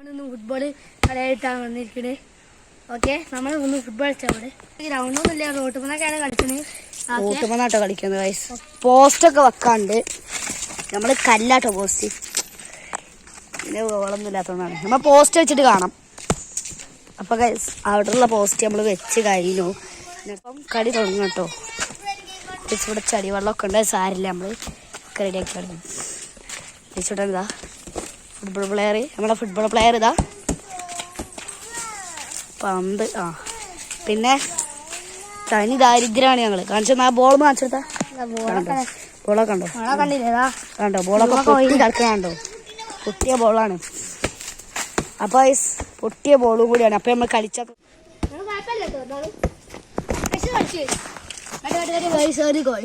നമ്മളിന്ന് ഫുട്ബോൾ കളിയായിട്ടാണ് വന്നിരിക്കുന്നത്. ഓക്കെ, നമ്മൾ ഒന്ന് ഫുട്ബോൾ കളിച്ചാൽ ഇവിടെ ഗ്രൗണ്ടൊന്നുമില്ല, റോട്ടുമൊക്കെയാണ് കളിക്കുന്നത്. റോട്ടുമൊന്നാട്ടോ കളിക്കുന്നത് ഗൈസ്. പോസ്റ്റൊക്കെ വെക്കാണ്ട് നമ്മൾ കല്ലാട്ടോ പോസ്റ്റ്, പിന്നെ വേളൊന്നും ഇല്ലാത്തതുകൊണ്ടാണ് നമ്മൾ പോസ്റ്റ് വെച്ചിട്ട് കാണാം. അപ്പൊ ഗൈസ് അവിടെയുള്ള പോസ്റ്റ് നമ്മൾ വെച്ച് കഴിഞ്ഞു. ഇപ്പം കളി തുടങ്ങും കേട്ടോ. ഇവിടെ ചളിവെള്ളമൊക്കെ ഉണ്ട്, സാരില്ല, നമ്മൾ ഒക്കെ റെഡിയാക്കി തുടങ്ങും. ഇവിടെ ഇതാ ഫുട്ബോൾ പ്ലെയർ, നമ്മുടെ ഫുട്ബോൾ പ്ലെയർ ഇതാ പന്ത്. പിന്നെ തനി ദാരിദ്ര്യമാണ് ഞങ്ങള് കാണിച്ചാ. ബോൾ കാണിച്ചെടുത്താ ബോളൊക്കെ ഉണ്ടോ? കണ്ടോ ബോളൊക്കെ പൊട്ടി കളിക്കണോ? പൊട്ടിയ ബോളാണ്. അപ്പൊ പൊട്ടിയ ബോളും കൂടിയാണ്. അപ്പൊ നമ്മൾ കളിച്ച ഒരു ഗോൾ.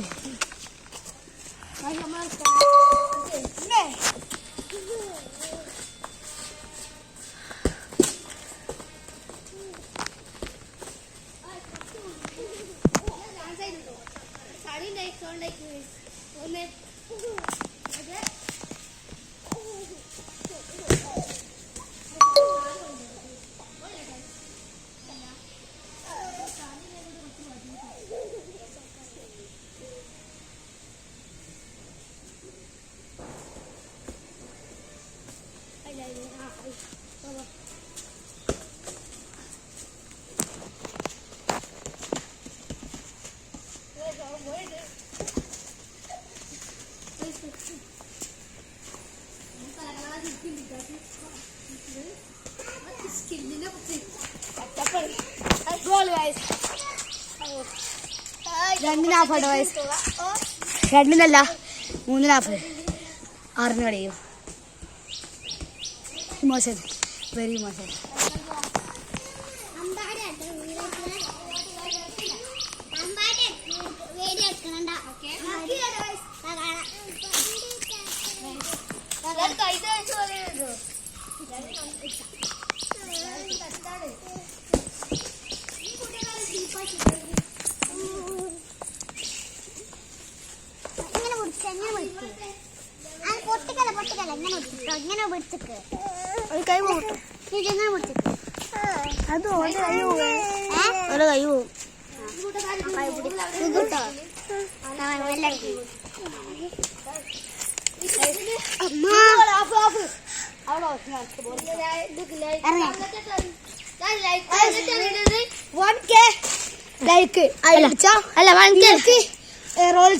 രണ്ടിനല്ല 3.5 6 കളിയും. മോശം, വെരി മോശം.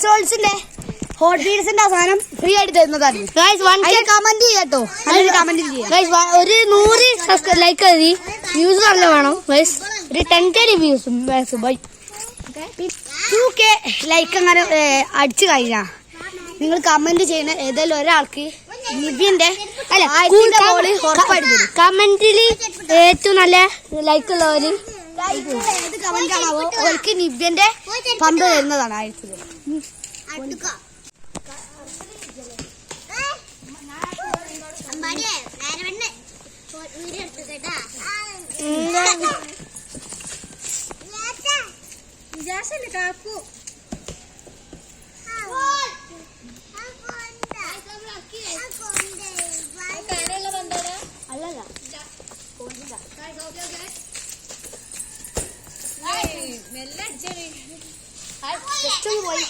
റോൾസിന്റെ ഹോട്ട് വീൽസിന്റെ അവസാനം ഫ്രീ ആയിട്ട് തരുന്നതാണ്. കമന്റ് ചെയ്യാട്ടോ, കമന്റ് ചെയ്യാം. ഒരു 100 ലൈക്ക് മതി, വ്യൂസ് നല്ല വേണം. ഒരു 10K വ്യൂസ്, 2K ലൈക്ക് അങ്ങനെ അടിച്ചു കഴിഞ്ഞാ നിങ്ങൾ കമന്റ് ചെയ്യുന്ന ഏതെങ്കിലും ഒരാൾക്ക് നിവിന്റെ കമന്റിൽ ഏറ്റവും നല്ല ലൈക്ക് ഉള്ളവര് ഏത് കമന്റ് ആണാവോ അവർക്ക് നിവ്യന്റെ പന്ത് തരുന്നതാണ്. ആയിരത്തിൽ പോയി